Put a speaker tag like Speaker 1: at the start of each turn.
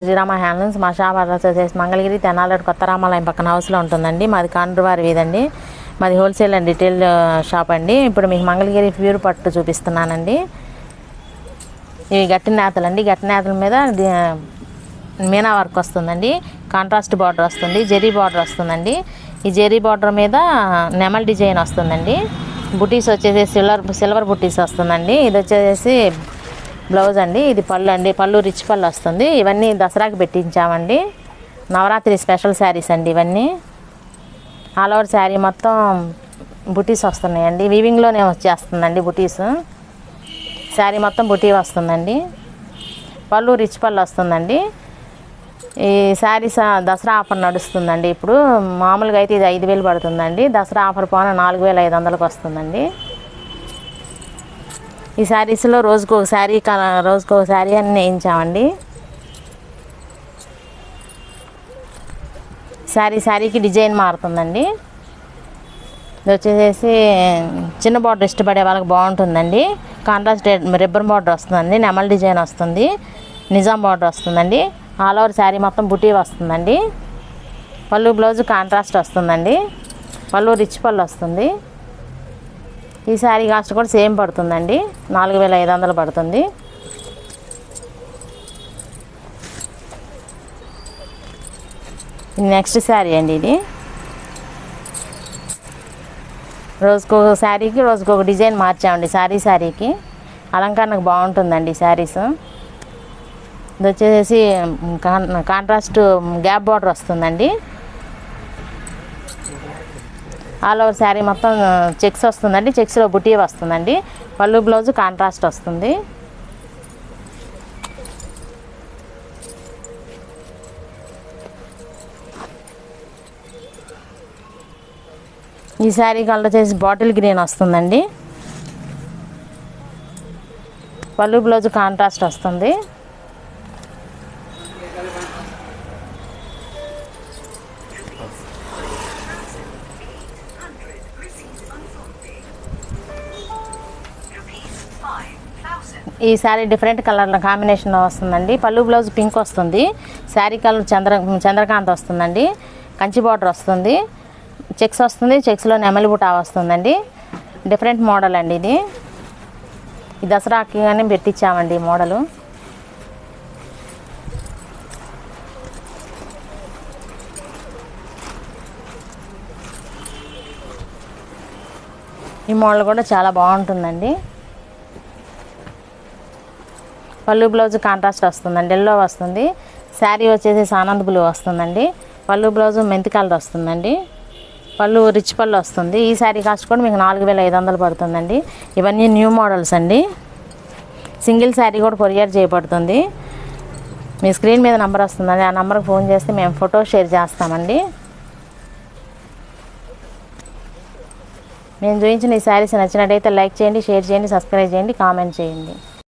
Speaker 1: Srirama handlooms. మా shop address వచ్చేసి మంగళగిరి తెనాలి కొత్త రామాలయం పక్కన హౌస్లో ఉంటుందండి. మాది కాండ్రవారి వీధండి. మాది హోల్సేల్ అండ్ రిటైల్ షాప్ అండి. ఇప్పుడు మీకు మంగళగిరి ప్యూర్ పట్టు చూపిస్తున్నానండి. ఇవి గట్టి నేతలు అండి. గట్టి నేతల మీద మీనా వర్క్ వస్తుందండి. కాంట్రాస్ట్ బార్డర్ వస్తుంది, జెరీ బార్డర్ వస్తుందండి. ఈ జెరీ బార్డర్ మీద నెమల్ డిజైన్ వస్తుందండి. బుటీస్ వచ్చేసి సిల్వర్ బుటీస్ వస్తుందండి. ఇది వచ్చేసి బ్లౌజ్ అండి. ఇది పళ్ళు అండి. పళ్ళు రిచ్ పళ్ళు వస్తుంది. ఇవన్నీ దసరాకి పెట్టించామండి. నవరాత్రి స్పెషల్ శారీస్ అండి ఇవన్నీ. ఆల్ ఓవర్ శారీ మొత్తం బుటీస్ వస్తున్నాయండి. వీవింగ్లోనే వచ్చేస్తుందండి బుటీస్. శారీ మొత్తం బుటీ వస్తుందండి. పళ్ళు రిచ్ పళ్ళు వస్తుందండి. ఈ శారీస్ దసరా ఆఫర్ నడుస్తుందండి. ఇప్పుడు మామూలుగా అయితే ఇది 5,000 పడుతుందండి. దసరా ఆఫర్ పోన 4,500కి వస్తుందండి. ఈ శారీస్లో రోజుకు ఒక శారీ అని వేయించామండి. శారీకి డిజైన్ మారుతుందండి. ఇది వచ్చేసి చిన్న బార్డర్ ఇష్టపడే వాళ్ళకి బాగుంటుందండి. కాంట్రాస్ట్ రిబ్బన్ బార్డర్ వస్తుందండి. నెమల్ డిజైన్ వస్తుంది, నిజాం బార్డర్ వస్తుందండి. ఆల్ ఓవర్ శారీ మొత్తం బుటీ వస్తుందండి. పళ్ళు బ్లౌజ్ కాంట్రాస్ట్ వస్తుందండి. పళ్ళు రిచ్ పళ్ళు వస్తుంది. ఈ శారీ కాస్ట్ కూడా సేమ్ పడుతుందండి. 4,500 పడుతుంది. నెక్స్ట్ శారీ అండి. ఇది రోజుకొక శారీకి రోజుకొక డిజైన్ మార్చామండి. శారీకి అలంకరణకు బాగుంటుందండి శారీస్. ఇది వచ్చేసి కాంట్రాస్ట్ గ్యాప్ బార్డర్ వస్తుందండి. ఆల్ ఓవర్ శారీ మొత్తం చెక్స్ వస్తుందండి. చెక్స్లో బుటీ వస్తుందండి. పళ్ళు బ్లౌజ్ కాంట్రాస్ట్ వస్తుంది. ఈ శారీ కలర్ వచ్చేసి బాటిల్ గ్రీన్ వస్తుందండి. పళ్ళు బ్లౌజ్ కాంట్రాస్ట్ వస్తుంది. ఈ శారీ డిఫరెంట్ కలర్ల కాంబినేషన్లో వస్తుందండి. పళ్ళు బ్లౌజ్ పింక్ వస్తుంది. శారీ కలర్ చంద్రకాంత్ వస్తుందండి. కంచి బార్డర్ వస్తుంది. చెక్స్ వస్తుంది. చెక్స్లో నెమలి బుటా వస్తుందండి. డిఫరెంట్ మోడల్ అండి ఇది. ఈ దసరాకి కానీ పెట్టించామండి ఈ మోడలు. ఈ మోడల్ కూడా చాలా బాగుంటుందండి. పళ్ళు బ్లౌజ్ కాంట్రాస్ట్ వస్తుందండి. ఎల్లో వస్తుంది. శారీ వచ్చేసి ఆనంద్ బ్లూ వస్తుందండి. పళ్ళు బ్లౌజ్ మెంతి కలర్ వస్తుందండి. పళ్ళు రిచ్ పళ్ళు వస్తుంది. ఈ శారీ కాస్ట్ కూడా మీకు 4,500 పడుతుందండి. ఇవన్నీ న్యూ మోడల్స్ అండి. సింగిల్ శారీ కూడా కొరియర్ చేయబడుతుంది. మీ స్క్రీన్ మీద నెంబర్ వస్తుందండి. ఆ నెంబర్కి ఫోన్ చేస్తే మేము ఫోటో షేర్ చేస్తామండి. మేము చూపించిన ఈ శారీస్ నచ్చినట్టయితే లైక్ చేయండి, షేర్ చేయండి, సబ్స్క్రైబ్ చేయండి, కామెంట్ చేయండి.